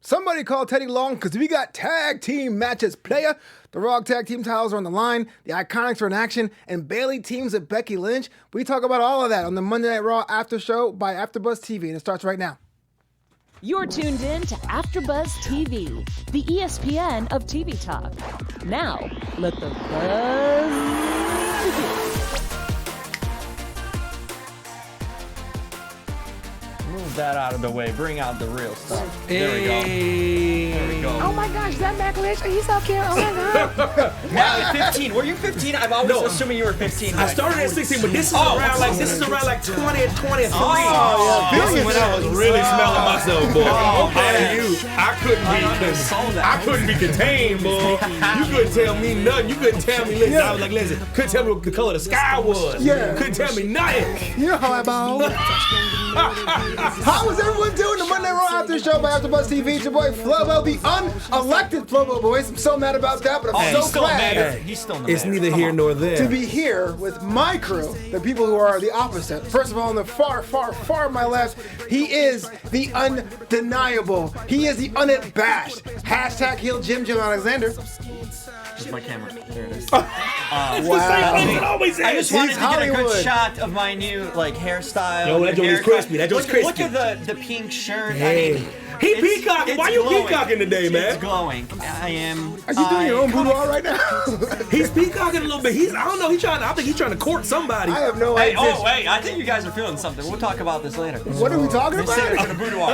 Somebody call Teddy Long because we got tag team matches. Player, the Raw tag team titles are on the line. The Iconics are in action, and Bayley teams with Becky Lynch. We talk about all of that on the Monday Night Raw After Show by AfterBuzz TV, and it starts right now. You're tuned in to AfterBuzz TV, the ESPN of TV talk. Now, let the buzz begin. Move that out of the way. Bring out the real stuff. There we go. There we go. Oh my gosh, is that Mack Lynch? He's so cute. Oh my god. Matt, 15. Were you 15? I'm always assuming you were 15. I started at 16, but this is around like 20 and 23. Oh, this is when I was really smelling myself, boy. Okay. I couldn't be contained, boy. You couldn't tell me nothing. You couldn't tell me. Listen, I was like, listen, couldn't tell me what the color of the sky was. Yeah. Couldn't tell me nothing. You know how I bow. How is everyone doing? The Monday Raw After Show by AfterBuzz TV. It's your boy Flobo, the unelected Flobo Boyce. I'm so mad about that, but I'm so glad He's still in the It's neither here nor there. to be here with my crew, the people who are the opposite. First of all, on the far, far, far to my left, he is the undeniable. He is the unabashed. Hashtag heel Jim Alexander. Where's my camera? There it is. Wow. I just wanted to get a good Hollywood. shot of my new hairstyle. Yo, that joint is haircut. crispy. That joint's crispy. Look at the pink shirt. Hey. I mean, He it's- peacocking. it's Why you glowing. peacocking today, man? It's glowing. I am. Are you doing your own boudoir right now? He's peacocking a little bit. I don't know. I think he's trying to court somebody. I have no Hey, idea. wait! I think you guys are feeling something. We'll talk about this later. What are we talking Save it for about? the boudoir.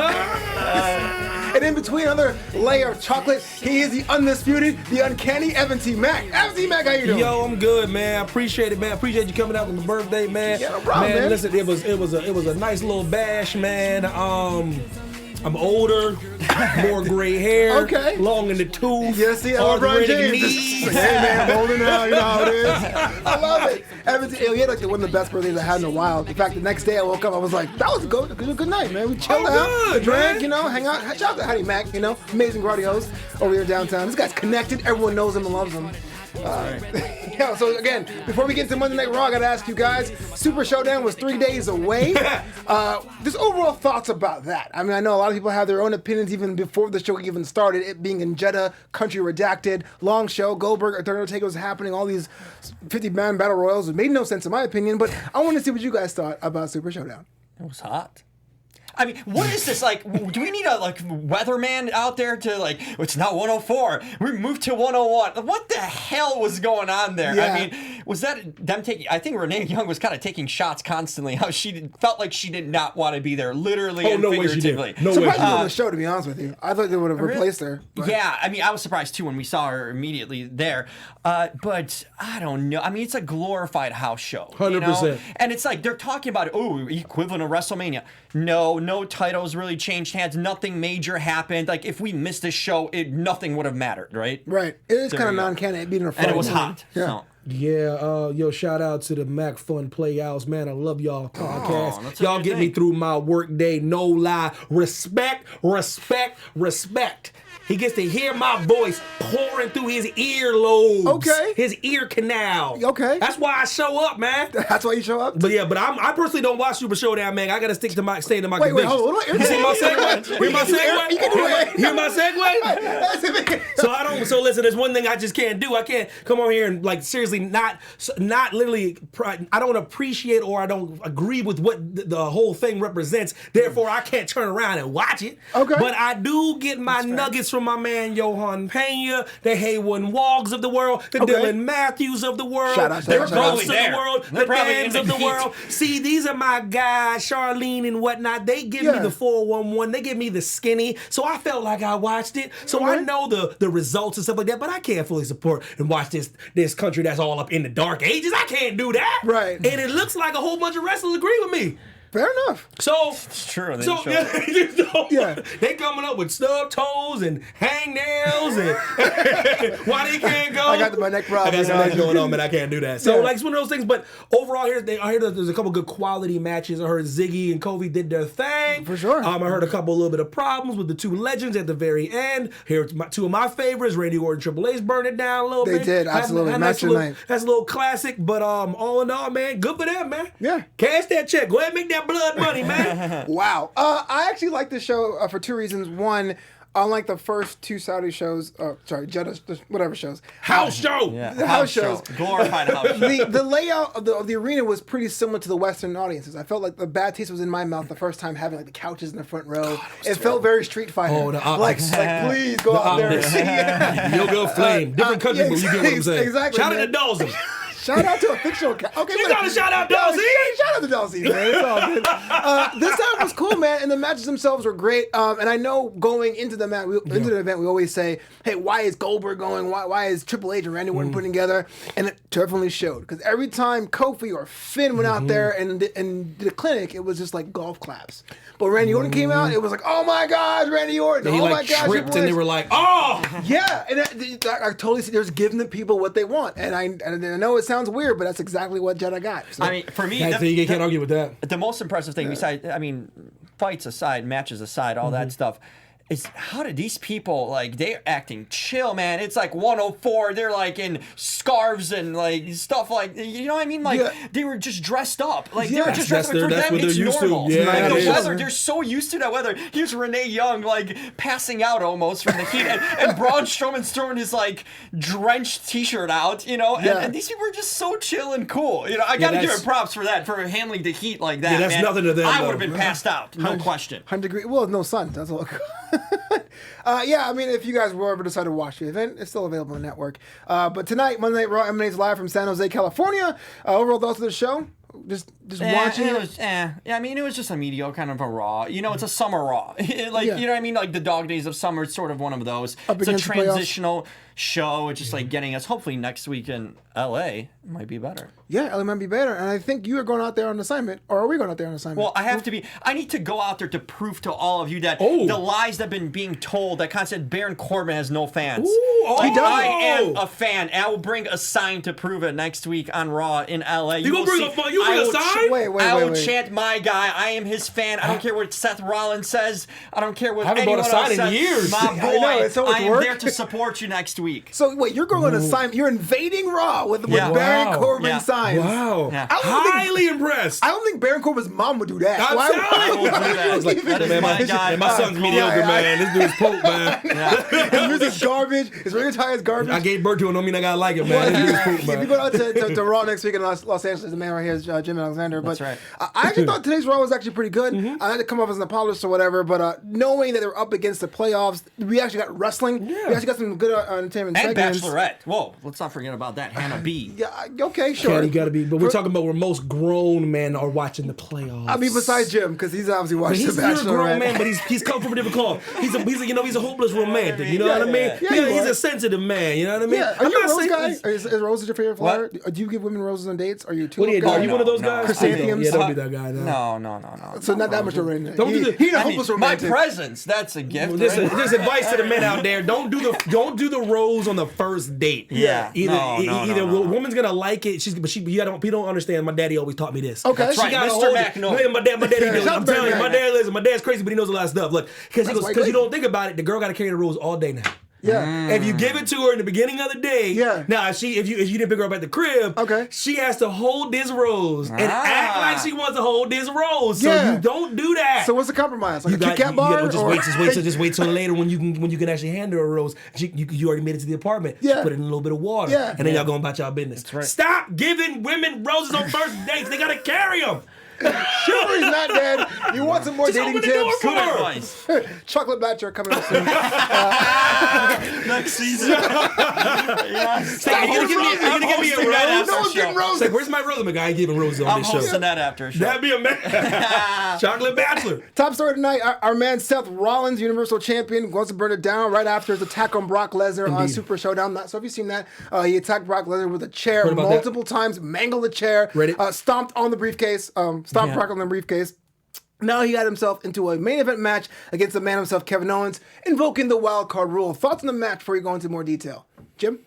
And in between another layer of chocolate, he is the undisputed, the uncanny Evan T. Mack. Evan T. Mack, how you doing? Yo, I'm good, man. I appreciate it, man. Appreciate you coming out on my birthday, man. Yeah, no problem, man. Listen, it was a nice little bash, man. I'm older, more gray hair, Okay. long in the tooth. Yeah, see, LeBron arthritic James. knees. Hey, man, I'm older now. You know how it is. I love it. Evan T. He had like one of the best birthdays I had in a while. In fact, the next day I woke up, I was like, that was a good night, man. We chilled out, good, drank, man. you know, hang out. Shout out to Hattie Mack, you know, amazing karate host over here downtown. This guy's connected. Everyone knows him and loves him. Yeah, so again, before we get to Monday Night Raw, I gotta ask you guys, Super Showdown was 3 days away. Just overall thoughts about that. I mean, I know a lot of people have their own opinions even before the show even started, it being in Jeddah, country redacted, long show, Goldberg, Undertaker was happening, all these 50-man battle royals. It made no sense in my opinion, but I want to see what you guys thought about Super Showdown. It was hot. I mean, what is this like? Do we need a weatherman out there to it's now 104. We moved to 101. What the hell was going on there? Yeah. I mean, was that them taking? I think Renee Young was kind of taking shots constantly. How she felt like she did not want to be there, literally and No way she figuratively. did. No way Surprised she you on did. the show, to be honest with you. I thought they would have replaced her. But. Yeah, I mean, I was surprised too when we saw her immediately there. But I don't know. I mean, it's a glorified house show. 100%. And it's like they're talking about, equivalent of WrestleMania. No titles really changed hands. Nothing major happened. Like, if we missed this show, nothing would have mattered, right? Right. It is There kind of you go. non-canon being a And it was Friday. hot. Yeah. So. Yeah, yo, shout out to the Mac Fun Playouts, man. I love y'all podcast. that's a Y'all good get me thing. through my work day, no lie. Respect. He gets to hear my voice pouring through his earlobes. Okay. His ear canal. Okay. That's why I show up, man. That's why you show up? But I personally don't watch Super Showdown, man. I gotta stay to my Wait, convictions. hold on. You see my segue? Hear my segue? You can do it. Hear my segue? So listen, there's one thing I just can't do. I can't come on here and seriously not literally, I don't appreciate or I don't agree with what the whole thing represents. Therefore, I can't turn around and watch it. Okay. But I do get my nuggets from my man Johan Pena, the Haywood Wogs of the world, the Okay. Dylan Matthews of the world, Shout out to the them. Ghosts of Probably the world, there. They're the probably Dans in of the the heat. world. See, these are my guys, Charlene and whatnot. They give me Yeah. the 411. They give me the skinny. So I felt like I watched it. So I know the results and stuff like that, but I can't fully support and watch this country that's all up in the dark ages. I can't do that. Right. And it looks like a whole bunch of wrestlers agree with me. Fair enough. So It's true. They so show yeah, they coming up with stub toes and hangnails and why they can't go. I got my neck problem. I got some you know. things going on, man. I can't do that. So Yeah. it's one of those things. But overall, I heard that there's a couple good quality matches. I heard Ziggy and Kofi did their thing For sure. I heard a little bit of problems with the two legends at the very end. Here, two of my favorites, Randy Orton, Triple H, burned it down a little They bit. did, absolutely. Match of the night. That's a little classic, but all in all, man, good for them, man. Yeah. Cash that check. Go ahead and make that blood money, man. Wow. I actually like this show for two reasons. One, unlike the first two Saudi shows, Jeddah, whatever shows, House show. Yeah, the house shows. Glorified house show. The layout of the arena was pretty similar to the Western audiences. I felt like the bad taste was in my mouth the first time having like the couches in the front row. It felt very Street Fighter. Oh, like please go out there. You'll go flame. Different country, but you get what I'm saying. Exactly. Shout out to Dawson. Shout out to a fictional account. Okay, You gotta shout out Dawson. Shout out to Dawson, man. It's all good. This time was cool, man, and the matches themselves were great. And I know going into the into the event, we always say, "Hey, why is Goldberg going? Why is Triple H and Randy Orton putting together?" And it definitely showed because every time Kofi or Finn went out there and did a clinic, it was just like golf claps. But Randy Orton came out, it was like, "Oh my God, Randy Orton! He Oh my like gosh!" tripped, and they were like, "Oh." Yeah, and I totally see. There's giving the people what they want, and I know it sounds weird, but that's exactly what Jeddah got. So. I mean, for me, You can't argue with that. the most impressive thing, besides, I mean, fights aside, matches aside, all that stuff, is how did these people, like, they're acting chill, man. It's like 104, they're like in scarves and like stuff like, you know what I mean? Like, they were just dressed up. Like, they were just dressed up. For that's them, what they're it's used to. normal. Yeah, like, it the is. weather, they're so used to that weather. Here's Renee Young, like, passing out almost from the heat, and Braun Strowman's throwing his, like, drenched t-shirt out, you know? And these people are just so chill and cool. You know, I gotta give it props for that, for handling the heat like that, that's man. nothing to them, I though. would have been passed out, no question. 100 degrees. Well, no sun. That's all. Yeah, I mean, if you guys were ever decided to watch the event, it's still available on the network. But tonight, Monday Night Raw emanates live from San Jose, California. Overall thoughts of the show? Just watching it. Yeah, I mean, it was just a mediocre kind of a Raw. You know, it's a summer Raw. You know what I mean? Like the dog days of summer. It's sort of one of those. It's a transitional show. It's just like getting us. Hopefully next week in LA might be better. Yeah, LA might be better. And I think you are going out there on assignment, or are we going out there on assignment? Well, I need to go out there to prove to all of you that the lies that have been being told, that concept Baron Corbin has no fans. I am a fan. And I will bring a sign to prove it next week on Raw in LA. You gonna bring a sign? I will chant my guy. I am his fan. I don't care what Seth Rollins says. I don't care what anyone else says. I haven't bought a sign in years. My boy, I know, it's so much I am work. there to support you next week. So wait, you're going on assignment. You're invading Raw with Baron Corbin signs. Wow. Yeah. Highly impressed. I don't think Baron Corbin's mom would do that. I'm Why telling you. I will do that. That is my guy. My son's mediocre, man. This dude's Pope, man. His music's garbage. His ring attire is garbage. I gave birth to it. Don't mean I gotta like it, man. This dude's Pope, If you man. go out to Raw next week in Los Angeles, the man right here is Jim Alexander. But That's right. I actually thought today's Raw was actually pretty good. I had to come off as an apologist or whatever, but knowing that they were up against the playoffs, we actually got wrestling. We actually got some good entertainment And segments. Bachelorette. Whoa, let's not forget about that. Hannah B. Yeah, okay, sure. You gotta be, but we're talking about where most grown men are watching the playoffs. I mean, besides Jim, because he's obviously watching The You're a grown Bachelorette. man, but he's come from a different cloth. He's a hopeless romantic. You know what I mean? Yeah, He's a sensitive man. You know what I mean? Yeah, are you a not rose saying guy? this- Is roses your favorite flower? Do you give women roses on dates? Are you too? What are you? Are you one of those no. guys? Chrysanthemums? Yeah, don't be that guy. No. So not that much romantic. Don't do the- He's a I mean, hopeless my romantic. presence, that's a gift. There's right? advice to the men out there. Don't do the rose on the first date. Yeah. Either No. woman's gonna like it. You don't understand. My daddy always taught me this. Okay. That's right. She gotta Mr. hold Mack it. knows. Yeah, my daddy knows. Shout I'm out to telling you, Mack. my dad's crazy, but he knows a lot of stuff. Look, because you don't think about it, the girl got to carry the rose all day now. Yeah. If you give it to her in the beginning of the day, now if you didn't pick her up at the crib, she has to hold this rose and act like she wants to hold this rose. So you don't do that. So what's the compromise? Like You a Kit Kat bar? just wait till later when you can actually hand her a rose. You already made it to the apartment. Yeah. Just put it in a little bit of water. Yeah. And then y'all going about y'all business. That's right. Stop giving women roses on first dates. They gotta carry them. Chivalry's not dead. You want some more Just dating open the door tips? for Good her. advice. Chocolate Bachelor coming up soon. Next season. Stop, you're gonna give me a rose? No one's getting roses. It's like, where's my rose? I'm like, I ain't giving roses on I'm this show. hosting that after show. That'd be a man. Chocolate Bachelor. Top story tonight, our man Seth Rollins, Universal Champion, wants to burn it down right after his attack on Brock Lesnar on Super Showdown. So if you've seen that, he attacked Brock Lesnar with a chair Heard about multiple times, mangled the chair, stomped on the briefcase, Brock on the briefcase. Now he got himself into a main event match against the man himself, Kevin Owens, invoking the wild card rule. Thoughts on the match before we go into more detail? Jim?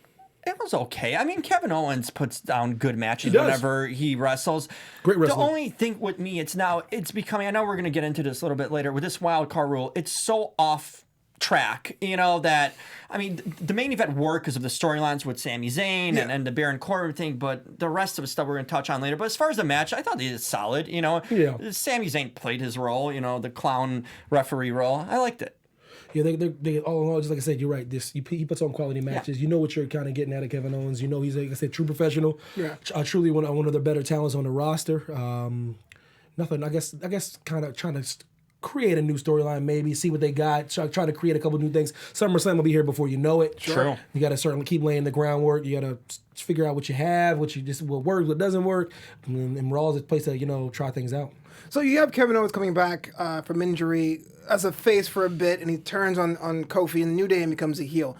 It was okay. I mean, Kevin Owens puts down good matches does. whenever he wrestles. Great wrestler. The only thing with me, it's becoming, I know we're going to get into this a little bit later, with this wild card rule, it's so off track, that, I mean, the main event worked because of the storylines with Sami Zayn and the Baron Corbin thing, but the rest of the stuff we're going to touch on later. But as far as the match, I thought he did solid, Sami Zayn played his role, the clown referee role. I liked it. Yeah, they all in all, just like I said, you're right. He puts on quality matches. Yeah. You know what you're kind of getting out of Kevin Owens. You know he's, like I said, true professional. Yeah. Truly one of the better talents on the roster. Nothing. I guess kind of trying to create a new storyline, maybe see what they got. Try to create a couple new things. SummerSlam will be here before you know it. Sure. You got to certainly keep laying the groundwork. You got to figure out what you have, what works, what doesn't work, and Raw is a place to try things out. So you have Kevin Owens coming back from injury as a face for a bit, and he turns on Kofi in the New Day and becomes a heel.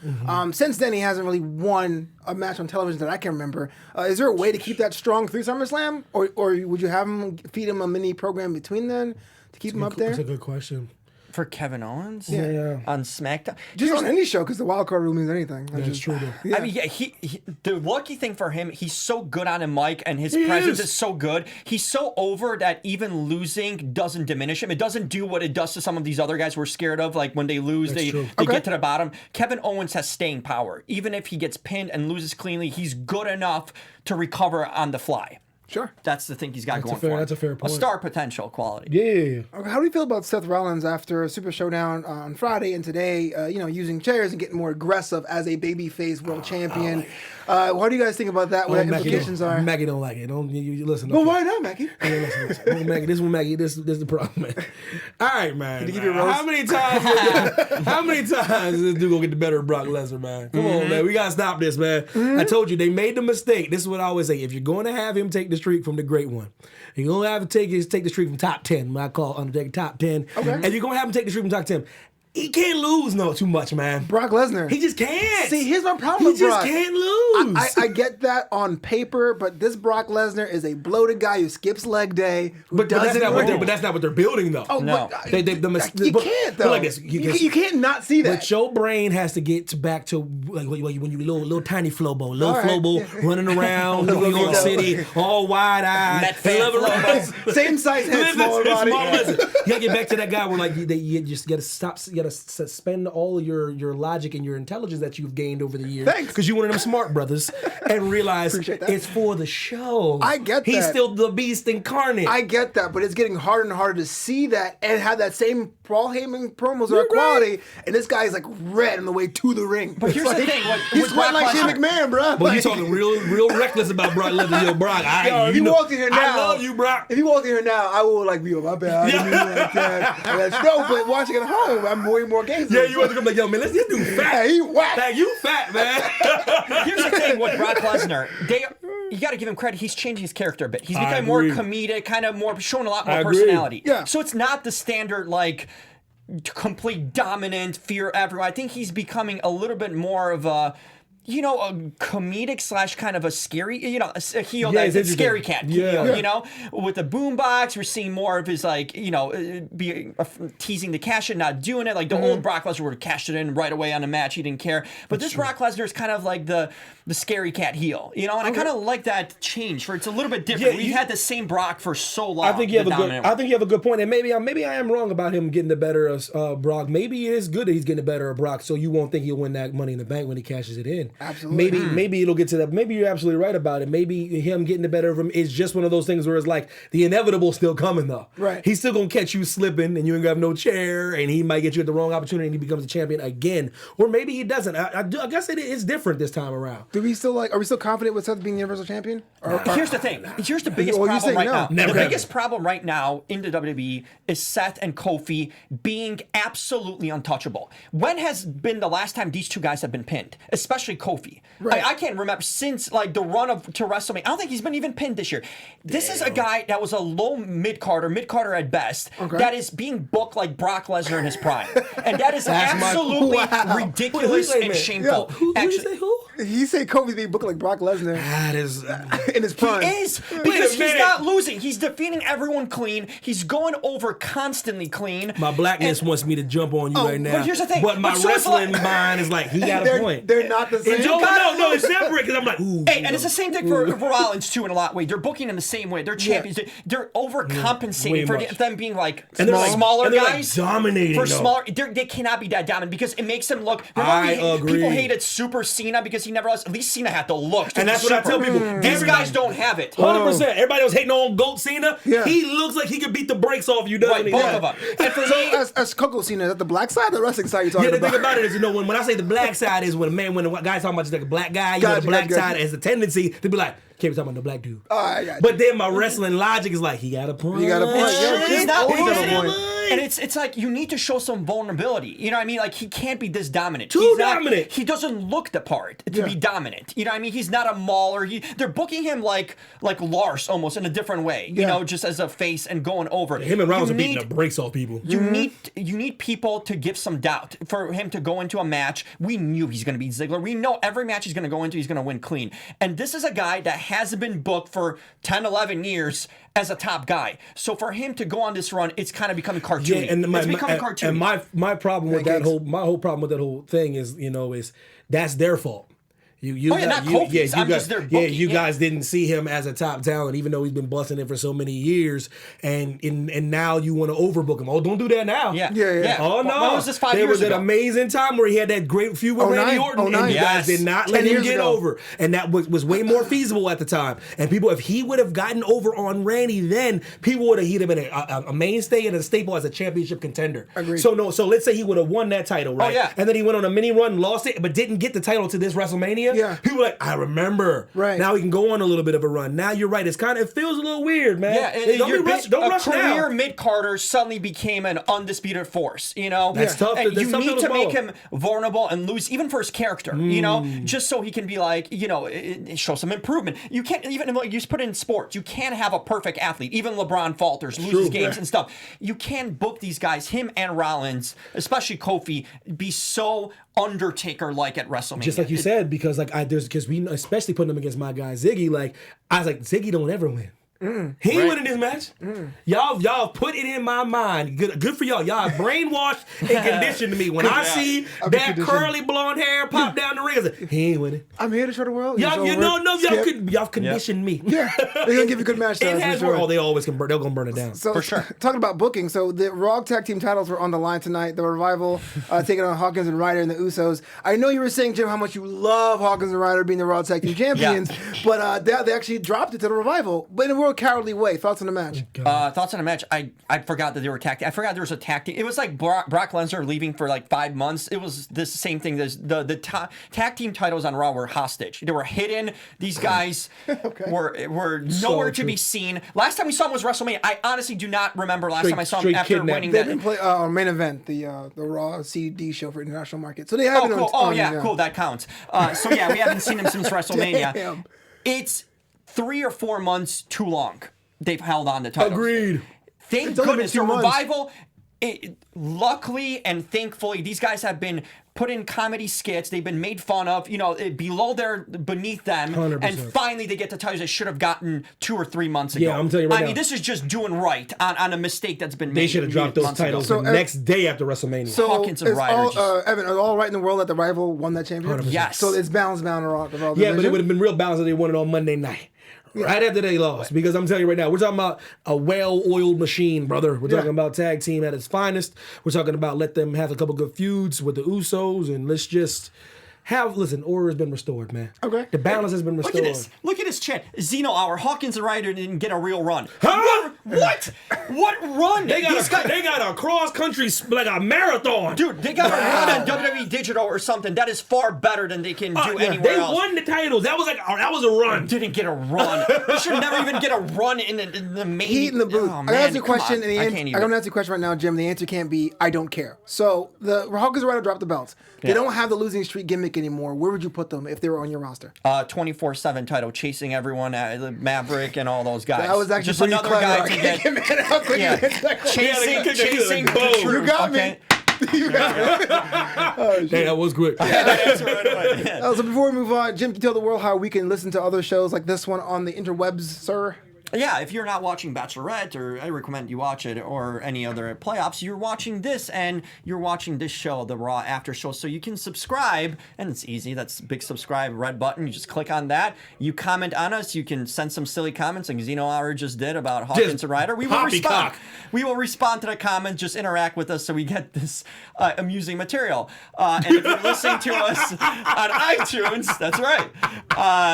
Since then, he hasn't really won a match on television that I can remember. Is there a way to keep that strong through SummerSlam, or would you have him feed him a mini program between then to keep him up there? That's a good question. For Kevin Owens? Yeah. On SmackDown? Just on any show, because the wild card rule means anything. That's true, though. Yeah. I mean, he the lucky thing for him, he's so good on a mic, and his presence is so good. He's so over that even losing doesn't diminish him. It doesn't do what it does to some of these other guys we're scared of. Like when they lose, they get to the bottom. Kevin Owens has staying power. Even if he gets pinned and loses cleanly, he's good enough to recover on the fly. Sure. That's the thing he's got going for him. That's a fair point. A star potential quality. Yeah. Okay, how do you feel about Seth Rollins after Super Showdown on Friday and today, using chairs and getting more aggressive as a babyface world champion? What do you guys think about that? What the implications are? Maggie don't like it. Don't you listen. Well, why not, Mackie? Listen. Maggie, this is the problem, man. All right, man. Did he give you a roast? How many times is this dude gonna get the better of Brock Lesnar, man? Come on, man. We gotta stop this, man. I told you they made the mistake. This is what I always say. If you're going to have him take the streak from the great one, you're gonna have to take the streak from top 10. What I call Undertaker top 10. Okay. And you're gonna have him take the streak from top 10. He can't lose too much, man. Brock Lesnar. He just can't. See, here's my problem with Brock. He just can't lose. I get that on paper, but this Brock Lesnar is a bloated guy who skips leg day. But that's not what they're building, though. Oh, No. but, You can't, though. Like this, you can't not see that. But your brain has to get back to like when you little tiny Flobo, Right. running around New York City, all wide eyed. Same size head, smaller body. You gotta get back to that guy where like you just gotta stop. You gotta suspend all your logic and your intelligence that you've gained over the years. Thanks. Because you're one of them smart brothers, and realize it's for the show. I get that. He's still the beast incarnate. I get that, but it's getting harder and harder to see that and have that same Paul Heyman promos are quality, and this guy's like red on the way to the ring. But here's the thing. He's sweating like Shane McMahon, bro. But you talking real reckless about Brock Lesnar. Yo, Brock, if you walked in here now, I love you, Brock. If you walked in here now, I would like be my bad. I didn't mean it like that. No, but watching at home, I'm way more games. Yeah, you want to come like, yo, man, this dude fat. Yeah, he whack. Like, you fat, man. Here's the thing with Brock Lesnar. You got to give him credit. He's changing his character a bit. He's becoming more comedic, kind of more showing a lot more personality. Yeah. So it's not the standard like complete dominant fear everyone. I think he's becoming a little bit more of a comedic / kind of a scary, a heel that's a scary cat. Heel, with the boombox, we're seeing more of his teasing the cash in, not doing it. Like the old Brock Lesnar would have cashed it in right away on a match. He didn't care. But this Brock Lesnar is kind of like the scary cat heel, and I kind of like that change for it's a little bit different. We've had the same Brock for so long. I think you have a good point, and maybe I am wrong about him getting the better of Brock. Maybe it is good that he's getting the better of Brock, so you won't think he'll win that Money in the Bank when he cashes it in. Absolutely. Maybe it'll get to that. Maybe you're absolutely right about it. Maybe him getting the better of him is just one of those things where it's like the inevitable still coming though. Right. He's still gonna catch you slipping, and you ain't gonna have no chair, and he might get you at the wrong opportunity, and he becomes a champion again, or maybe he doesn't. I guess it is different this time around. Are we still confident with Seth being the Universal Champion? Here's the thing. Here's the biggest problem right now. The biggest problem right now in the WWE is Seth and Kofi being absolutely untouchable. When has been the last time these two guys have been pinned? Especially Kofi. Right. I can't remember since like the run to WrestleMania. I don't think he's been even pinned this year. This is a guy that was a low mid-carder at best, that is being booked like Brock Lesnar in his prime. And that is absolutely ridiculous and shameful. Who did you say who? He said Kofi's being booked like Brock Lesnar. That is in his prime. He is, because he's not losing. He's defeating everyone clean. He's going over constantly clean. My blackness wants me to jump on you right now. But here's the thing. But my wrestling mind is like, he got a point. They're not the same. No, it's separate because I'm like, ooh. Hey, and it's the same thing for Rollins too in a lot of ways. They're booking him the same way. They're champions. They're overcompensating for them being like smaller guys. Like dominating for smaller. They cannot be that dominant because it makes them look. I agree. People hated Super Cena because he never lost. At least Cena had the look. And that's what I tell people. These guys don't have it. 100%. Everybody was hating on GOAT Cena. Yeah. He looks like he could beat the brakes off you, doesn't Right, he? both of them. And for me, As Coco Cena, is that the black side or the wrestling side you're talking Yeah, the about? thing about it is, when I say the black side is when the guy's talking about just like a black guy, you know, Gotcha, the black gotcha. side has a tendency to be like, can't be talking about the black dude. I got you. But then my wrestling logic is like, he got a point. You got a point. Yeah, he's not always losing. got a point. And it's like you need to show some vulnerability. You know what I mean? Like he can't be this dominant. Too He's not- dominant. He doesn't look the part to be dominant. You know what I mean? He's not a mauler. They're booking him like Lars almost in a different way. You know, just as a face and going over. Him and Rollins You are beating need- the brakes off people. You need people to give some doubt for him to go into a match. We knew he's going to beat Ziggler. We know every match he's going to go into, he's going to win clean. And this is a guy that hasn't been booked for 10, 11 years as a top guy. So for him to go on this run, it's kind of becoming cartoony. Yeah, and it's becoming cartoony. And my problem with that whole problem with that whole thing is, is that's their fault. You not Kofi's. I'm just their booking. You guys didn't see him as a top talent, even though he's been busting it for so many years, and now you want to overbook him. Oh, don't do that now. Yeah. Oh no. When was this 5 there years was ago? an amazing time where he had that great feud with 09, Randy Orton, and 09. you guys Yes. did not 10 let him years get ago. over, and that was way more feasible at the time. And people, if he would have gotten over on Randy, then he'd have been a mainstay and a staple as a championship contender. Agreed. So let's say he would have won that title, right? yeah. And then he went on a mini run, lost it, but didn't get the title to this WrestleMania. Yeah. People were like, I remember. Right. Now he can go on a little bit of a run. Now you're right. It feels a little weird, man. Yeah, Hey, don't rush a career now. mid-carder suddenly became an undisputed force, you know? That's tough. And That's you tough need to to make swallow. him vulnerable and lose, even for his character, you know? Just so he can be like, show some improvement. You can't, even like you put it in sports, you can't have a perfect athlete. Even LeBron falters, loses games and stuff. You can't book these guys, him and Rollins, especially Kofi, be so Undertaker-like at WrestleMania. Just like you said, because because we especially putting him against my guy Ziggy. Like I was like, Ziggy don't ever win. He ain't winning this match. Y'all put it in my mind. Good for y'all. Y'all brainwashed and conditioned me. When I see that curly blonde hair pop down the ring, I said, he ain't winning. I'm here to show the world. Y'all conditioned me. Yeah, they're gonna give you a good match. It has worked. Oh, they always can burn. They're gonna burn it down. So, For sure. Talking about booking, so the Raw Tag Team titles were on the line tonight. The Revival taking on Hawkins and Ryder and the Usos. I know you were saying, Jim, how much you love Hawkins and Ryder being the Raw Tag Team champions, but they actually dropped it to the Revival, but in a real cowardly way. Thoughts on the match? Thoughts on the match? I forgot that they were tag team. I forgot there was a tag team. It was like Brock Lesnar leaving for like 5 months. It was this same thing. The tag team titles on Raw were hostage. They were hidden. These guys were nowhere to be seen. Last time we saw him was WrestleMania. I honestly do not remember last time I saw him after kidnapped. winning They've that. been playing on main event, the Raw CD show for international market. So they have Oh, it cool. on, Cool. That counts. So yeah, we haven't seen him since WrestleMania. Damn. It's 3 or 4 months too long. They've held on to titles. Agreed. Thank It's only goodness been the 2 months. Revival. Luckily and thankfully, these guys have been put in comedy skits. They've been made fun of, beneath them. 100%. And finally, they get the titles they should have gotten 2 or 3 months ago. Yeah, I'm telling you right I now. mean, this is just doing right on a mistake that's been made. They should have dropped those months ago. titles So, the next day after WrestleMania. So Hawkins and is Ryder all, just- Evan, are all right in the world that the Rival won that championship? 100%. Yes. So it's balanced down the Raw. Yeah, but it would have been real balanced if they won it on Monday night. Right after they lost. Because I'm telling you right now, we're talking about a well-oiled machine, brother. We're talking about tag team at its finest. We're talking about let them have a couple good feuds with the Usos, and let's just order has been restored, man. Okay. The balance has been Look restored. at this. Look at this chat. Zeno Hour. Hawkins and Ryder didn't get a real run. Huh? What? What run? They These guys- got a cross-country, like a marathon. Dude, they got a run on WWE Digital or something. That is far better than they can do anywhere They else. won the titles. That was a run. Didn't get a run. They should never even get a run in the main. Heat in the booth. Oh, I'm man, gonna ask you a come question, on. and I can't I'm even. gonna ask you a question right now, Jim. The answer can't be I don't care. So the Hawkins and Ryder dropped the belts. They don't have the losing streak gimmick anymore. Where would you put them if they were on your roster? 24/7 title, chasing everyone, Maverick and all those guys. That was actually just pretty another clever. guy I to can't get. get mad how quick you Yeah. answered that question. Chasing Boom. the truth. You got me. okay? You got me. Hey, that was quick. That's right away. Yeah. So before we move on, Jim, can you tell the world how we can listen to other shows like this one on the interwebs, sir? Yeah, if you're not watching Bachelorette, or I recommend you watch it, or any other playoffs, you're watching this, and you're watching this show, the Raw After Show. So you can subscribe, and it's easy. That's a big subscribe, red button. You just click on that. You comment on us. You can send some silly comments, like Zeno Hour just did about Hawkins and Ryder. We will respond. We will respond to the comments. Just interact with us so we get this amusing material. And if you're listening to us on iTunes, that's right,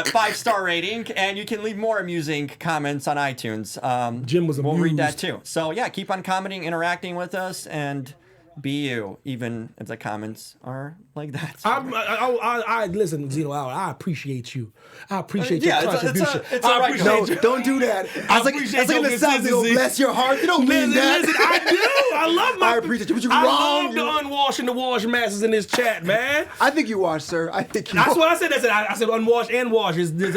5-star rating, and you can leave more amusing comments on iTunes. Jim was We'll read amused. that too. So yeah, keep on commenting, interacting with us, and be you, even if the comments are like that. I listen, Zeno Hour. I appreciate you. I appreciate Yeah, your contribution. it's a I right appreciate goal. No, you. don't do that. I was like, appreciate in your the South, they go, consistency. bless your heart. You don't mean that. Listen, I do. I love my. I appreciate you, but you're I wrong. love the unwashed and the washed masses in this chat, man. I think you watched, sir. I think you That's watched. what I said. I said unwashed and washed. There's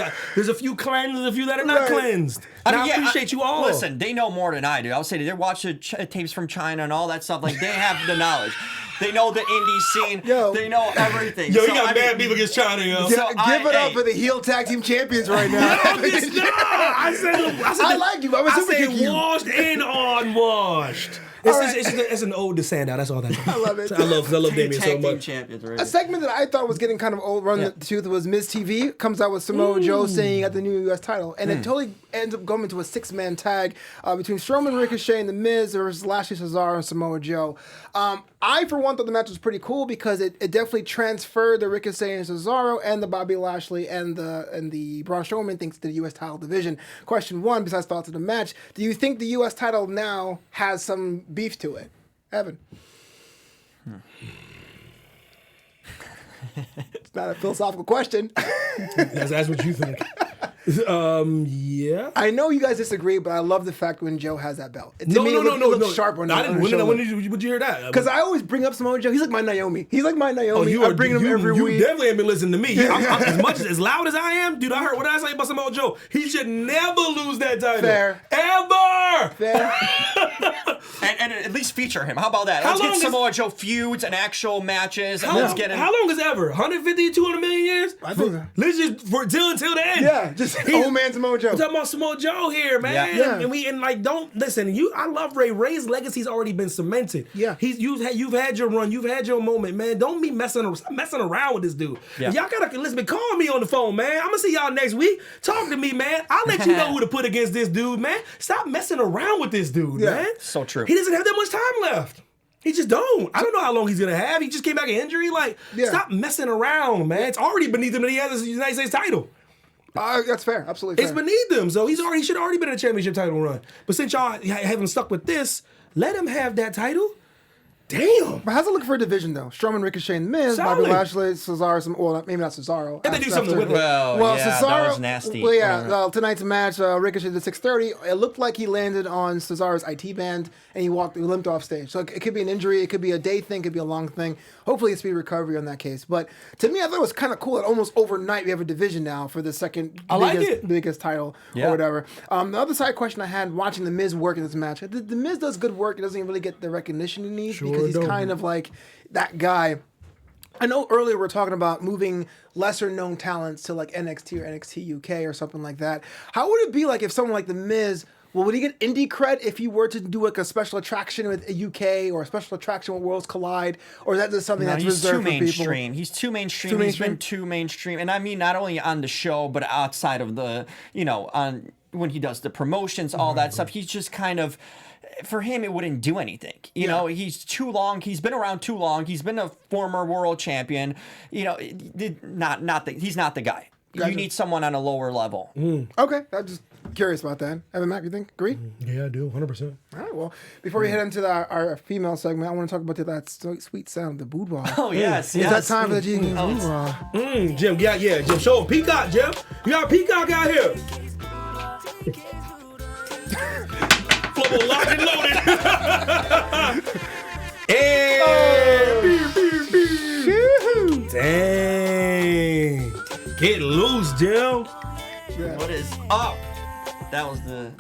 a few cleansed, there's a few that are not Right. cleansed. And I appreciate you all. Listen, they know more than I do. I'll say they watch the tapes from China and all that stuff. Like, they have the knowledge. They know the indie scene. Yo. They know everything. Yo, you So, got I mad mean, people against China, yo. So Give it up hey. for the heel tag team champions right now. I said I like you. I'm a super said kick you. washed and unwashed. It's an ode to Sandow. That's all that is. I love it. I love Damien so Tag team much. champions, right? A segment that I thought was getting kind of old, run the tooth, was Miz TV comes out with Samoa Joe saying at the new U.S. title, and it totally ends up going into a 6-man tag between Strowman, Ricochet, and The Miz versus Lashley, Cesaro, and Samoa Joe. I, for one, thought the match was pretty cool because it definitely transferred the Ricochet and Cesaro and the Bobby Lashley and the Braun Strowman things to the U.S. title division. Question one, besides thoughts of the match, do you think the U.S. title now has some beef to it? Evan. It's not a philosophical question. That's what you think. Yeah. I know you guys disagree, but I love the fact when Joe has that belt. To No. me, it looks sharp on I the didn't. shoulder. When did you hear that? Because I always bring up Samoa Joe. He's like my Naomi. He's like my Naomi. you I bring him every you week. definitely ain't been listening to me. I'm as much as loud as I am, dude. I heard what did I say about Samoa Joe. He should never lose that title. Fair. Ever. Fair. and at least feature him. How about that? How Let's long get is- Samoa Joe feuds and actual matches. And How let's get him. long is ever? 150, 200 million years? I think so. Let's just until the end. Yeah, just old man Samoa Joe. We're talking about Samoa Joe here, man. Yeah. And don't listen. I love Ray. Ray's legacy's already been cemented. Yeah. You've had your run. You've had your moment, man. Don't be messing around with this dude. Yeah. Y'all gotta listen. Call me on the phone, man. I'm gonna see y'all next week. Talk to me, man. I'll let you know who to put against this dude, man. Stop messing around with this dude, Yeah. man. So true. He doesn't have that much time left. He just don't. I don't know how long he's gonna have. He just came back an injury. Like, Yeah. stop messing around, man. It's already beneath him that he has his United States title. That's fair. Absolutely fair. It's beneath him, so he should have already been in a championship title run. But since y'all haven't stuck with this, let him have that title. Damn. But how's it look for a division, though? Strowman, Ricochet, and Miz, Solid. Bobby Lashley, Cesaro, well, maybe not Cesaro. If they do something with it. Well, yeah, that was nasty. Well, yeah, tonight's match, Ricochet did 6:30. It looked like he landed on Cesaro's IT band, and he limped off stage. So it could be an injury, it could be a day thing, it could be a long thing. Hopefully, it's speedy recovery on that case. But to me, I thought it was kind of cool that almost overnight we have a division now for the second biggest title or whatever. The other side question I had watching The Miz work in this match, the Miz does good work. He doesn't really get the recognition he needs because he's kind of like that guy. I know earlier we were talking about moving lesser known talents to like NXT or NXT UK or something like that. How would it be like if someone like The Miz, would he get indie cred if he were to do like a special attraction with a UK or a special attraction with Worlds Collide? Or is that just something that's reserved for people? He's too mainstream. He's been too mainstream. And I mean, not only on the show, but outside of the, on when he does the promotions, all that stuff. He's just kind of, for him, it wouldn't do anything. You know, he's too long. He's been around too long. He's been a former world champion. He's not the guy. Gotcha. You need someone on a lower level. Okay, I'm just curious about that. Evan, Mack, you think? Agree? Yeah, I do, 100%. All right, well, before we head into our female segment, I want to talk about that sweet sound of the boudoir. Oh, yes. Is that time for the G boudoir? Jim, Jim, show him Peacock, Jim. You got a Peacock out here. Flobo locked and loaded. Dang. Get loose, Jim. What is up? That was the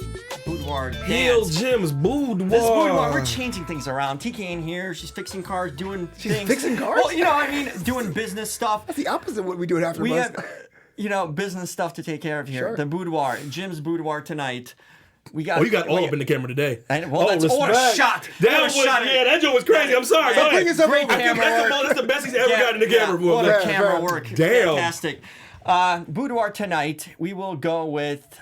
boudoir Heel dance. Jim's boudoir. This boudoir, we're changing things around. TK in here, she's fixing cars, doing things. fixing cars? Well, doing business stuff. That's the opposite of what we do at AfterBuzz. business stuff to take care of here. Sure. The boudoir, Jim's boudoir tonight. We got. Oh, you got all up in the camera today. That's respect. what a shot. That joke was crazy. I'm sorry. So bring yourself Great over. camera That's the best he's ever gotten in the camera. What a Yeah, camera fair. work. Damn. Fantastic. Boudoir tonight, we will go with,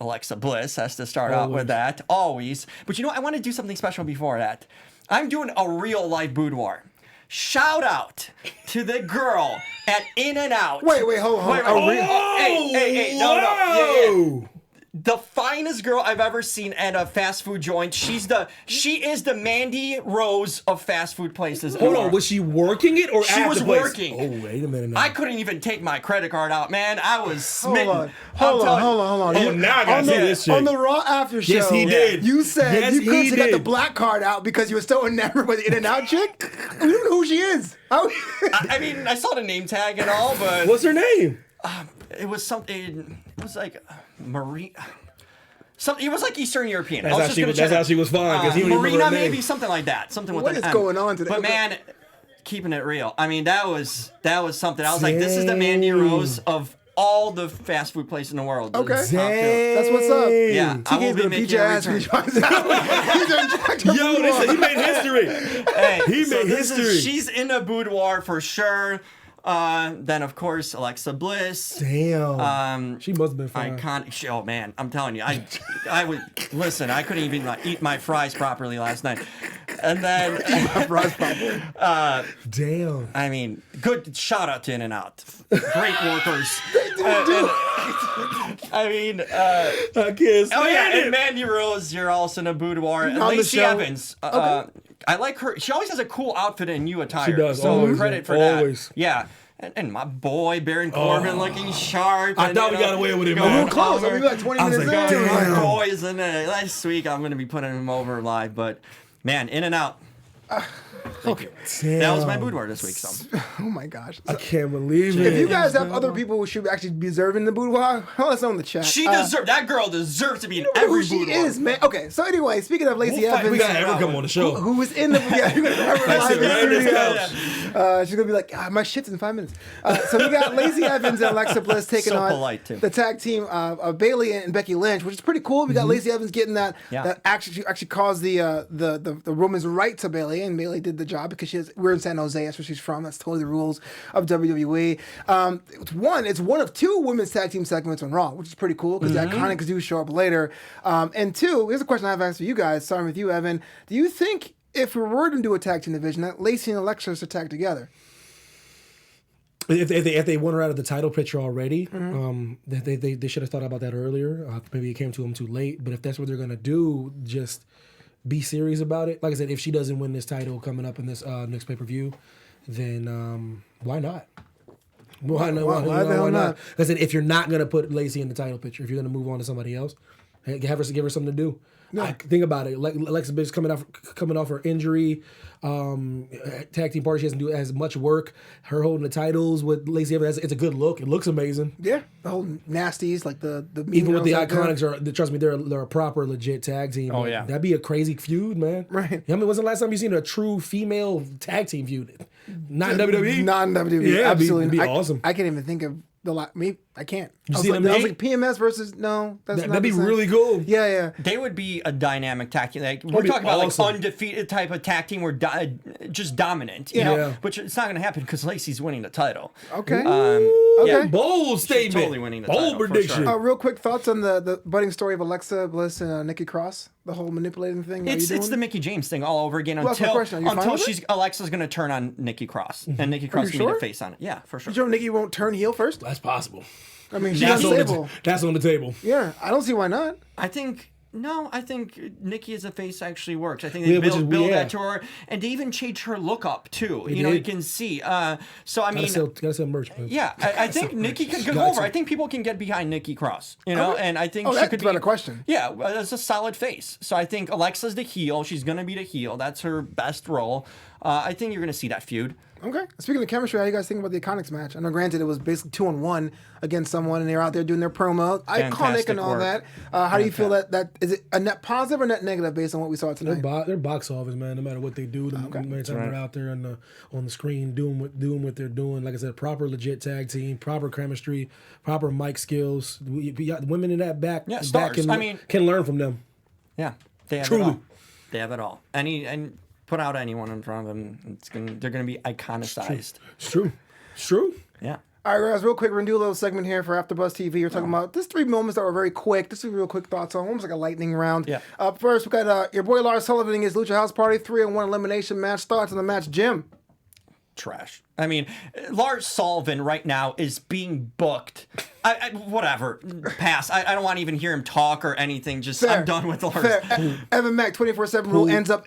Alexa Bliss has to start out with that, always. But I want to do something special before that. I'm doing a real life boudoir. Shout out to the girl at In-N-Out. Wait, hold on. Hey, no. Whoa. The finest girl I've ever seen at a fast food joint. She is the Mandy Rose of fast food places. Hold on, was she working it or She at was the place? working. Oh, wait a minute now. I couldn't even take my credit card out, man. I was smitten. Hold on. Oh, now I gotta see this shit. On the Raw after show, Yes, he did. You said Yes, you could he have got the did. black card out because you were so enamored with the In-N-Out chick. We don't know who she is. I mean, I saw the name tag and all, but What's her name? it was something. It was like Maria. Something. It was like Eastern European. That's how she was fine because he don't even remember Marina, her name. maybe something like that. Something with What an is M. going on today? But man, keeping it real. I mean, that was something. I was like, this is the Mandy Rose of all the fast food places in the world. Okay. This is top two. That's what's up. Yeah, I will TK's be gonna beat making your a ass when he return. finds out. He's in charge of Yo, Boudoir. listen, he made history. Hey, He so made this is- history. She's in a boudoir for sure. Then of course Alexa Bliss. Damn. She must have been fine. Iconic. Oh man, I'm telling you, I would listen. I couldn't even eat my fries properly last night, and then Damn. I mean, good shout out to In-N-Out, great workers. I mean, I can't stand oh yeah, it. and Mandy Rose, you're also in a boudoir. And On the Lacey show. Evans. I like her. She always has a cool outfit and new attire. She does, So always, credit for always. that. Yeah. And my boy Baron Corbin looking sharp. I and, thought you we know, got away with it, going man. We're close. over. I mean, like 20 I was minutes like, in. damn. My boys in it. Last week I'm gonna be putting him over live, but man, In-N-Out. Okay. That was my boudoir this week. So Oh my gosh. I can't believe If it. you guys have other people who should actually be deserving the boudoir, let us know in the chat. she deserved. That girl deserves to be in Who every she boudoir. is, man. Okay, so anyway, speaking of Lacey Evans, We gotta have her come on the show. who was in the you're gonna have her live in right, the let's studio. She's gonna be like, my shit's in 5 minutes. So we got Lacey Evans and Alexa Bliss taking So on polite, too. the tag team of Bayley and Becky Lynch, which is pretty cool. We got Lacey Evans getting that actually caused the woman's right to Bayley, and Bayley did the job because we're in San Jose, that's where she's from. That's totally the rules of WWE. It's one of two women's tag team segments on Raw, which is pretty cool because the Iconics do show up later. And two, here's a question I've asked for you guys, starting with you, Evan. Do you think if we were to do a tag team division, that Lacey and Alexa should tag together? If they want her out of the title picture already, they should have thought about that earlier. Maybe it came to them too late. But if that's what they're gonna do, just be serious about it. Like I said, if she doesn't win this title coming up in this next pay-per-view, then why not? Why the hell not? Like I said, if you're not gonna put Lacey in the title picture, if you're gonna move on to somebody else, give her something to do. Think about it. Alexa Bliss coming off her injury, tag team party. She doesn't do as much work. Her holding the titles with Lacey Evans, it's a good look. It looks amazing. Yeah, the whole nasties, like the mean Even with the girls out there. Iconics, trust me, they're a proper legit tag team. Oh, yeah. That'd be a crazy feud, man. Right. I mean, when's the last time you seen a true female tag team feud? Not in WWE. Not in WWE. Yeah, absolutely. it'd be awesome. I can't even think of the lot. Me, I can't. You I was see like, them I was eight? like PMS versus no. That's not That'd be the same. really cool. Yeah. They would be a dynamic tag team. Like, we're be talking about awesome. like undefeated type of tag team. We're just dominant, you Yeah. know. Yeah. But it's not going to happen because Lacey's winning the title. Okay. Yeah. Bold statement. totally winning the title, Bold for prediction. sure. Real quick thoughts on the budding story of Alexa Bliss and Nikki Cross, the whole manipulating thing. It's the Mickey James thing all over again Well, that's my until question. Are you fine with it? Alexa's going to turn on Nikki Cross and Nikki Cross you going to sure? be the face on it. Yeah, for sure. You know Nikki won't turn heel first? That's possible. I mean, she's That's unstable. that's on the table. Yeah, I don't see why not. I think Nikki as a face actually works. I think Yeah, they which is- build yeah. that to her, and they even change her look up too. They You did. you can see. So I mean, Gotta sell merch, man. yeah, I think Nikki could go Got over. to. I think people can get behind Nikki Cross. You know, and I think Oh, she that's could a better be. question. Yeah, that's a solid face. So I think Alexa's the heel. She's gonna be the heel. That's her best role. I think you're gonna see that feud. Okay. Speaking of chemistry, how you guys think about the Iconics match? I know, granted, it was basically 2-on-1 against someone, and they're out there doing their promo, iconic and all work. that. How do you feel that is it a net positive or net negative based on what we saw tonight? They're box office, man. No matter what they do, every time they're out there on the screen doing what they're doing. Like I said, proper legit tag team, proper chemistry, proper mic skills. We got the women in that back. Yeah, back stars. can learn from them. Yeah, they have Truly. it all. They have it all. And put out anyone in front of them, they're going to be iconicized. It's true. Yeah. All right, guys, real quick, we're going to do a little segment here for AfterBuzz TV. We're talking about just 3 moments that were very quick. Just 3 real quick thoughts on almost like a lightning round. Yeah. First, we got your boy Lars Sullivan in his Lucha House Party 3-on-1 elimination match. Thoughts on the match, Jim? Trash. I mean, Lars Sullivan right now is being booked. Whatever. Pass. I don't want to even hear him talk or anything. Just Fair. I'm done with Lars. Fair. Evan Mack, 24/7 rule ends up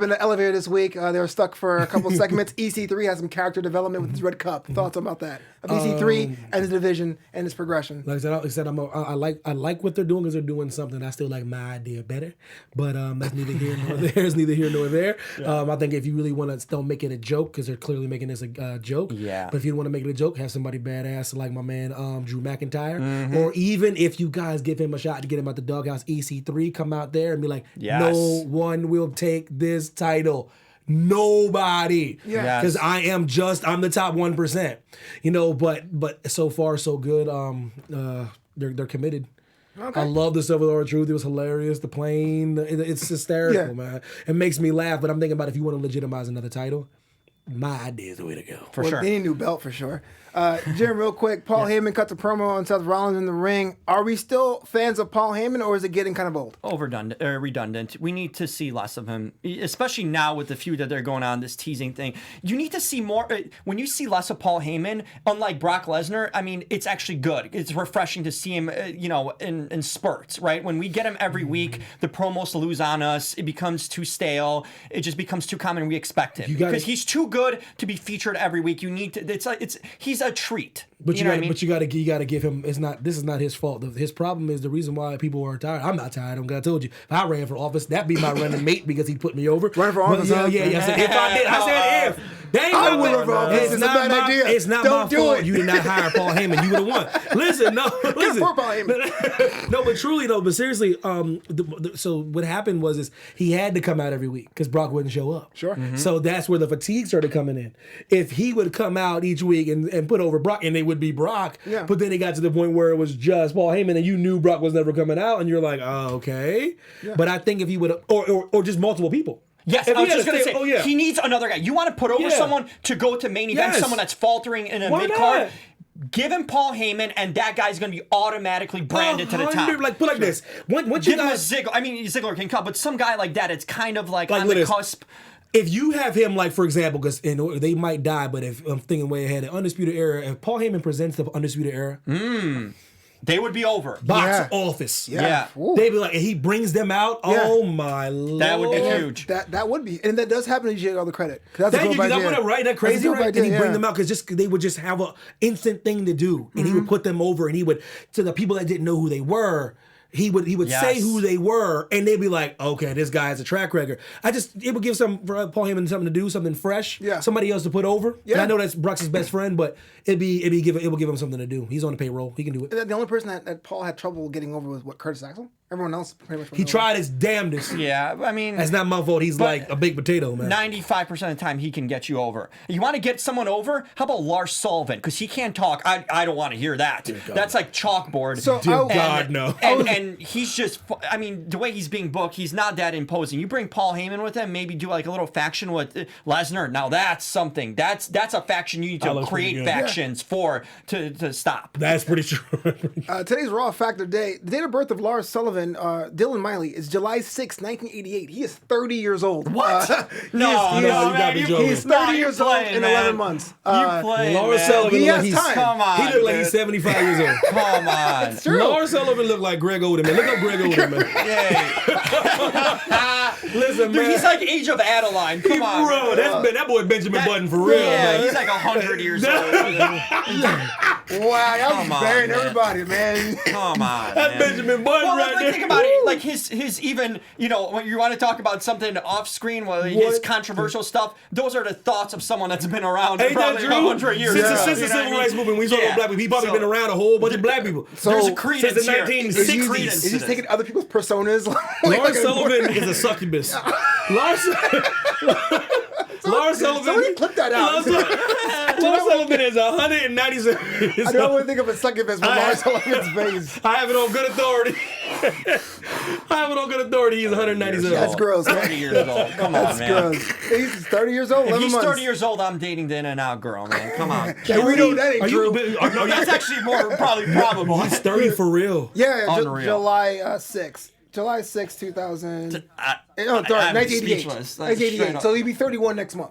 in the elevator this week. They were stuck for a couple segments. EC3 has some character development with his red cup. Thoughts about that? Of EC3 and the division and his progression. Like I said, I like what they're doing because they're doing something. I still like my idea better, but that's neither here nor there. It's neither here nor there. Yeah. I think if you really want to, don't make it a joke because they're clearly making this a joke. Yeah. But if you want to make it a joke, have somebody badass like my man Drew McIntyre, or even if you guys give him a shot to get him out the doghouse, EC3 come out there and be like, no one will take this title. Nobody. Yeah. Because I'm the top 1%. But so far so good. They're committed. Okay. I love the Silver Lord Truth. It was hilarious. The plane, it's hysterical, man. It makes me laugh, but I'm thinking about if you want to legitimize another title, my idea is the way to go. For sure. They need a new belt for sure. Jim, real quick, Paul Heyman cuts a promo on Seth Rollins in the ring. Are we still fans of Paul Heyman, or is it getting kind of old? Redundant. We need to see less of him, especially now with the feud that they're going on, this teasing thing. You need to see more. When you see less of Paul Heyman, unlike Brock Lesnar, I mean, it's actually good. It's refreshing to see him, in spurts, right? When we get him every week, the promos lose on us. It becomes too stale. It just becomes too common. We expect him because he's too good to be featured every week. You need to. He's a treat. But you gotta give him. This is not his fault. His problem is the reason why people are tired. I'm not tired. I told you. If I ran for office, that'd be my running mate because he put me over. Run for office? Yeah. I said if I did. I said if. I would run for office. It's a bad idea. It's not my fault. You did not hire Paul Heyman. You would have won. Listen. For Paul Heyman. No, but truly though. But seriously, so what happened was he had to come out every week because Brock wouldn't show up. Sure. Mm-hmm. So that's where the fatigue started coming in. If he would come out each week and put over Brock, and they would be Brock. Yeah. But then it got to the point where it was just Paul Heyman, and you knew Brock was never coming out, and you're like, oh, okay. Yeah. But I think if he would, or just multiple people. Yes, I was just going to say, he needs another guy. You want to put over someone to go to main event, someone that's faltering in a mid-card? Give him Paul Heyman, and that guy's going to be automatically branded to the top. Like this. Once give him a Ziggler. I mean, Ziggler can come, but some guy like that, it's kind of like on the cusp. If you have him, like, for example, because they might die, but if I'm thinking way ahead, the Undisputed Era, if Paul Heyman presents the Undisputed Era, they would be over. Box office. Yeah. They'd be like, and he brings them out. Yeah. Oh, my Lord. That would be huge. That would be. And that does happen to you all the credit. That's Thank a dope you. idea. Right? That crazy, right? And he bring them out because they would just have an instant thing to do. And he would put them over, and he would, to the people that didn't know who they were, he would say who they were, and they'd be like, okay, this guy has a track record. It would give Paul Heyman something to do, something fresh, somebody else to put over. Yeah. And I know that's Brock's best friend, but it will give him something to do. He's on the payroll. He can do it. The only person that Paul had trouble getting over was Curtis Axel. Everyone else pretty much. He tried his damnedest. Yeah, I mean, that's not my fault. He's like a big potato, man. 95% of the time, he can get you over. You want to get someone over? How about Lars Sullivan? Because he can't talk. I don't want to hear that. That's like chalkboard. So, God, no. And he's just. I mean, the way he's being booked, he's not that imposing. You bring Paul Heyman with him, maybe do like a little faction with Lesnar. Now that's something. That's a faction you need to create factions for to stop. That's pretty true. Today's Raw Factor Day. The date of birth of Lars Sullivan, Dylan Miley, is July 6, 1988. He is 30 years old. What? He's 30 years old in 11 months. Lars Sullivan, he has time. Come on, he looked like he's 75 years old. Come on. It's true. Lars Sullivan looked like Greg Oden, man. Look up Greg Oden, man. Listen, man. He's like Age of Adeline. Come on. Bro, that boy Benjamin Button for real. Yeah, man. he's like 100 years old. Wow, y'all Come on, burying man. everybody, man. Come on, That's man. Benjamin Button Well, right there. think about it. Like his even, when you want to talk about something off screen, his What? controversial stuff, those are the thoughts of someone that's been around Ain't that probably true? 100 years. Since, ago, since the you know what I civil mean? rights movement, we talk about black people. He probably been around a whole bunch of black people. There's a So, credence since the here. 1960s. There's a Is credence Is to he this. taking other people's personas? Lars Sullivan is a succubus. Lars Sullivan. Somebody clip that out. Lars Sullivan is 197. I don't want to think of a succubus with Lars Sullivan's face. I have it on good authority. I have it on good authority. He's 197. That's gross, 30 man. years old. Come on, That's man. gross. He's 30 years old, If 11 he's months. 30 years old, I'm dating the In-N-Out girl, man. Come on. Yeah, we know that ain't Are true. you? No, that's actually more probably probable. He's 30 for real. Yeah, Unreal. July 6th. July 6th, 2000. I- Oh, sorry, I'm 1988. speechless. Like, straight 1988. up. So he'll be 31 next month.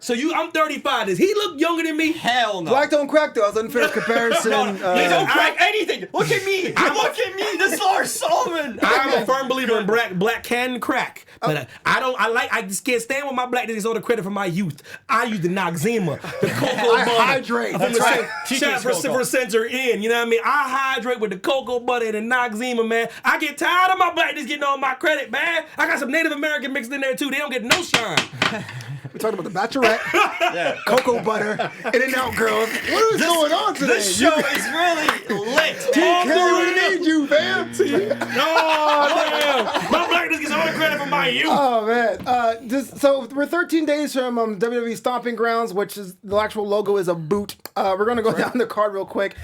So I'm 35. Does he look younger than me? Hell no. Black don't crack, though. It's unfair comparison. No, he don't crack anything. Look at me. Look at me. This is Lars Sullivan. I'm a firm believer in black can crack, but I just can't stand when my black niggas all the credit for my youth. I use the Noxzema, the cocoa I butter. hydrate. From That's the right. Shout out for Censor in, you know what I mean? I hydrate with the cocoa butter and the Noxzema, man. I get tired of my blackness getting all my credit, man. I got some Native American mixed in there too. They don't get no shine. We're talking about the Bachelorette, cocoa butter, In-N-Out girls. What is going on today? This show is really lit. Kelley, we need you, fam. Oh, damn. My blackness gets all the credit for my youth. Oh man! So we're 13 days from WWE Stomping Grounds, which is the actual logo is a boot. We're gonna go down the card real quick.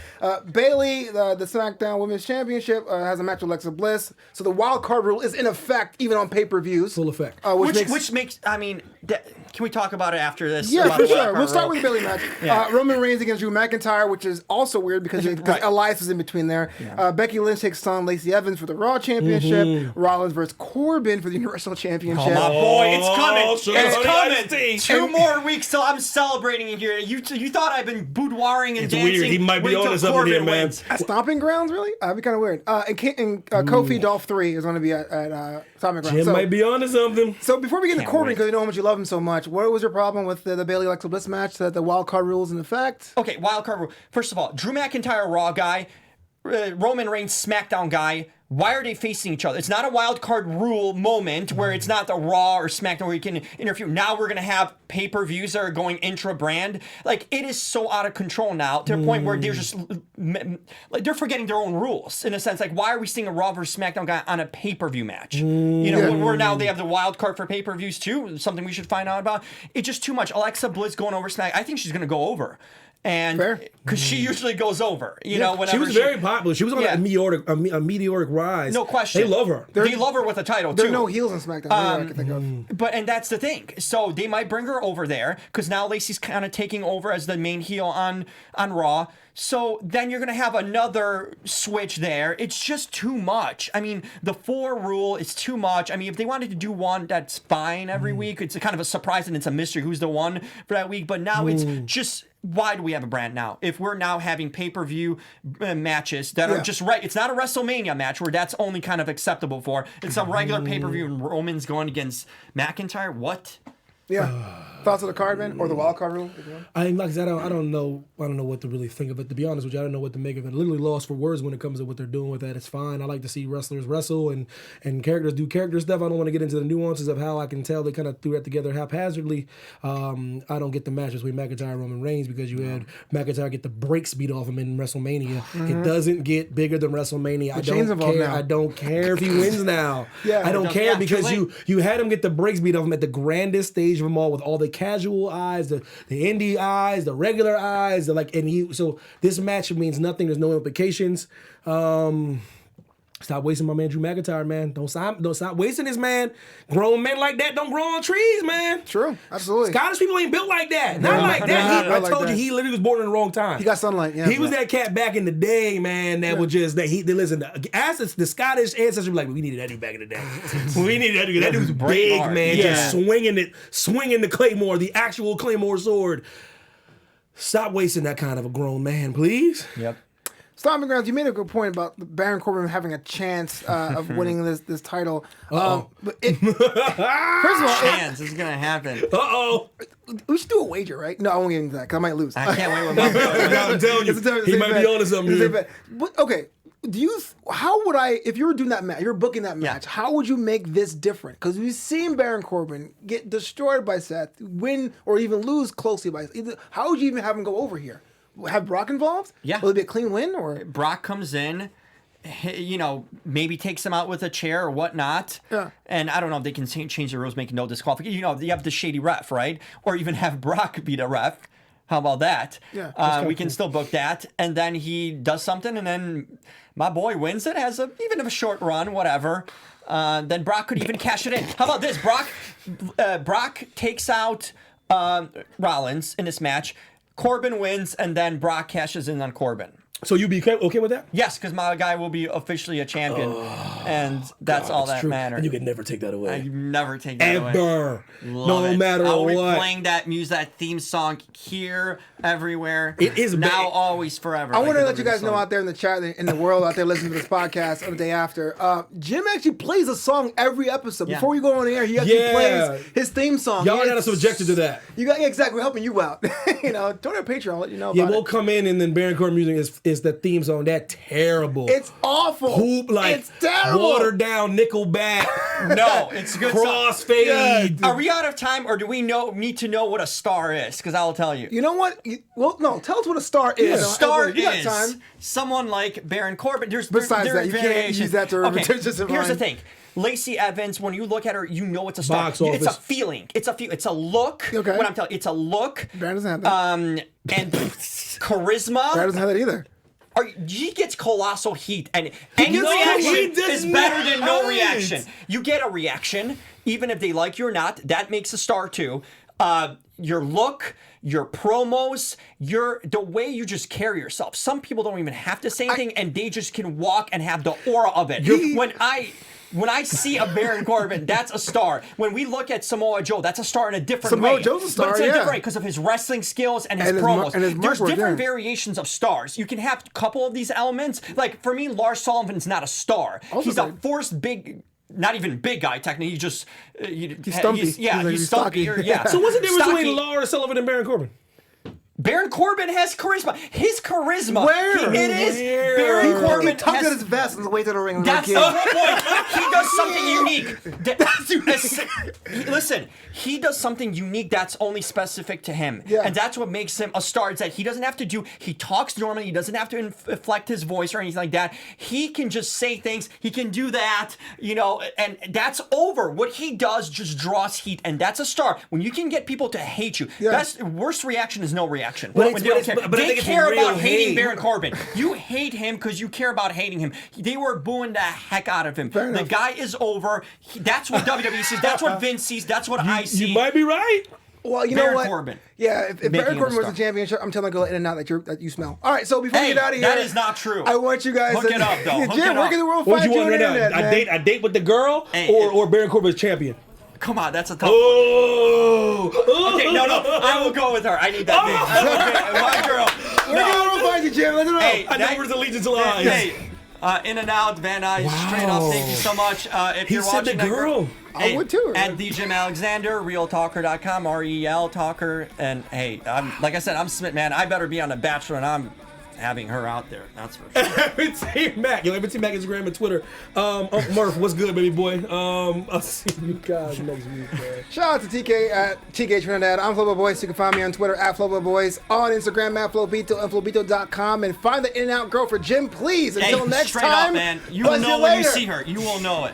Bayley, the SmackDown Women's Championship, has a match with Alexa Bliss. So the wild card rule is in effect even on pay-per-views. Full effect. Which makes, I mean, can we talk about it after this? Yeah, about for the wild sure. card We'll start rule? with the Bayley match. Yeah. Roman Reigns against Drew McIntyre, which is also weird because Right. Elias is in between there. Becky Lynch takes on Lacey Evans for the Raw Championship. Rollins versus Corbin for the Universal Championship. My boy, it's coming. sugar It's honey iced tea. coming. 2 more weeks till I'm celebrating in here. You thought I've been boudoiring and It's dancing. weird. He might be Wait onto till something Corbin here, man. wins. At Stomping Grounds, really? That'd be kind of weird. And Kofi Dolph 3 is going to be at Stomping Grounds. Jim might be onto something. So before we get into Can't Corbin, wait. because you know how much you love him so much, what was your problem with the Bayley Alexa Bliss match? That the wild card rules in effect? Okay, wild card rule. First of all, Drew McIntyre Raw guy, Roman Reigns SmackDown guy. Why are they facing each other? It's not a wild card rule moment where it's not the Raw or SmackDown where you can interfere. Now we're gonna have pay-per-views that are going intra-brand. Like, it is so out of control now to the point where they're just like they're forgetting their own rules in a sense. Like, why are we seeing a Raw versus SmackDown guy on a pay-per-view match? You know, where now they have the wild card for pay-per-views too. Something we should find out about. It's just too much. Alexa Bliss going over Smack. I think she's gonna go over. And Fair. because she usually goes over, you know, whenever She was very popular. She was on Yeah. a meteoric rise. No question. They love her. They love her with a title There too. are no heels in SmackDown that I can think of. And that's the thing. So they might bring her over there because now Lacey's kind of taking over as the main heel on Raw. So then you're going to have another switch there. It's just too much. I mean, the 4 rule is too much. I mean, if they wanted to do one, that's fine every week. It's a kind of a surprise and it's a mystery who's the one for that week. But now it's just, why do we have a brand now? If we're now having pay-per-view matches that are just right. It's not a WrestleMania match where that's only kind of acceptable for. It's a regular pay-per-view and Roman's going against McIntyre. What? Yeah. Thoughts on the card, man? Or the wild card rule? I don't know what to really think of it. To be honest with you, I don't know what to make of it. Literally lost for words when it comes to what they're doing with that. It's fine. I like to see wrestlers wrestle and characters do character stuff. I don't want to get into the nuances of how I can tell they kind of threw that together haphazardly. I don't get the matches with McIntyre and Roman Reigns because you had McIntyre get the brakes beat off him in WrestleMania. It doesn't get bigger than WrestleMania. chain's involved now. I don't care if he wins now. Yeah. I don't care too because late. you had him get the brakes beat off him at the grandest stage of them all with all the casual eyes, the indie eyes, the regular eyes, so this match means nothing. There's no implications. Stop wasting my man Drew McIntyre, man. Don't stop wasting this man. Grown men like that don't grow on trees, man. True. Absolutely. Scottish people ain't built like that. Not like they're that. not I built told like you that. he literally was born in the wrong time. He got sunlight, yeah. He was that cat back in the day, man. That would just listen. As the Scottish ancestors were like, we needed that dude back in the day. We needed that dude. That dude was big, hard. man. Yeah. Just swinging the claymore, the actual claymore sword. Stop wasting that kind of a grown man, please. Yep. Stomping Grounds, you made a good point about Baron Corbin having a chance of winning this title. But first of all, Chance is gonna happen. we should do a wager, right? No, I won't get into that because I might lose. I can't wait with my I'm telling you, he might be on to something. Here. But, okay, how would I, if you were doing that match, you're booking that match, how would you make this different? Because we've seen Baron Corbin get destroyed by Seth, win or even lose closely by Seth. How would you even have him go over here? Have Brock involved? Yeah. Will it be a clean win? Or Brock comes in, maybe takes him out with a chair or whatnot. Yeah. And I don't know if they can change the rules, making no disqualification. You have the shady ref, right? Or even have Brock be the ref. How about that? Yeah. We can still book that. And then he does something, and then my boy wins it, has even a short run, whatever. Then Brock could even cash it in. How about this? Brock takes out Rollins in this match. Corbin wins, and then Brock cashes in on Corbin. So you be okay with that? Yes, because my guy will be officially a champion, and that's all that matters. And you can never take that away. I never take that away. Ever. No matter I'll what. be playing that theme song here, everywhere. It is now, always, forever. I want to let you guys know out there in the chat, in the world out there listening to this podcast on the day after, Jim actually plays a song every episode. Before we go on the air, he actually plays his theme song. Y'all are not subjected to that. Exactly. We're helping you out. Join our Patreon. I'll let you know about we'll come in, and then Baron Corbin music is the theme song. That terrible. It's awful. It's terrible. Watered down Nickelback. No, it's good. Crossfade. Are we out of time, or do we need to know what a star is? Because I'll tell you. You know what? No. Tell us what a star is. A star you got is time. Someone like Baron Corbin. Besides that, you can't use that to just here's the thing. Lacey Evans, when you look at her, you know it's a star. Box office. It's a feeling. It's a look. Okay. What I'm telling you, it's a look. Baron doesn't have that. And charisma. Baron doesn't have that either. He gets colossal heat, and any reaction is better than no reaction. You get a reaction, even if they like you or not. That makes a star too. Your look, your promos, the way you just carry yourself. Some people don't even have to say anything, and they just can walk and have the aura of it. When I see a Baron Corbin, that's a star. When we look at Samoa Joe, that's a star in a different way. Samoa Joe's a star, but it's a different way because of his wrestling skills and his promos. There's different variations of stars. You can have a couple of these elements. Like, for me, Lars Sullivan's not a star. He's a forced big... Not even big guy, technically. He just... he's stumpy. He's stumpy. Yeah. So what's the difference between Lars Sullivan and Baron Corbin? Baron Corbin has charisma. His charisma. Where? Baron Corbin he tugged at his vest on the way to the ring. That's the whole point. He does something unique. Listen, he does something unique that's only specific to him. Yeah. And that's what makes him a star. Is that he doesn't have to he talks normally. He doesn't have to inflect his voice or anything like that. He can just say things. He can do that, and that's over. What he does just draws heat, and that's a star. When you can get people to hate you, worst reaction is no reaction. But They care about hating Baron Corbin. You hate him because you care about hating him. They were booing the heck out of him. The guy is over. That's what WWE sees. That's what Vince sees. That's what I see. You might be right. Well, you Baron know what? Corbin. Yeah, if Baron Corbin was the championship, I'm telling you, go in and out that you smell. All right, so before we get out of here, that is not true. I want you guys Hook it up, though. Jim, where can the world What find you you want on right the now? internet, A date with the girl, or Baron Corbin's champion? Come on, that's a tough one. Okay, no, I will go with her. I need that name. My girl. Where can the world find you, Jim? Let them know. Hey, I know where the Legion's lies. Hey, In and Out, Van Nuys, straight up. Thank you so much. If you're said watching the girl. I would too. And the Jim Alexander, realtalker.com, REL Talker. And hey, like I said, I'm Smith, man. I better be on The Bachelor, and I'm having her out there. That's for sure. ABTV Mack. ABTV Mack, Instagram and Twitter. Murph, what's good, baby boy? I'll see you guys next week, man. Shout out to TK at TK Trinidad. I'm Flobo Boyce. You can find me on Twitter at Flobo Boyce, on Instagram at Flobito and Flobito.com. And find the In-N-Out girl for Jim, please. Until next straight time. Up, man. You will know when you see her. You will know it.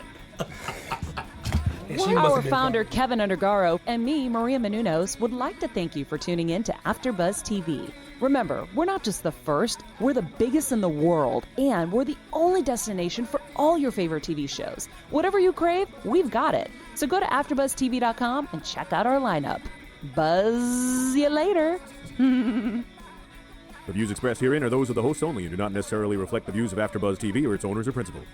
Our founder, Kevin Undergaro, and me, Maria Menounos, would like to thank you for tuning in to AfterBuzz TV. Remember, we're not just the first, we're the biggest in the world, and we're the only destination for all your favorite TV shows. Whatever you crave, we've got it. So go to AfterBuzzTV.com and check out our lineup. Buzz you later. The views expressed herein are those of the hosts only and do not necessarily reflect the views of AfterBuzz TV or its owners or principals.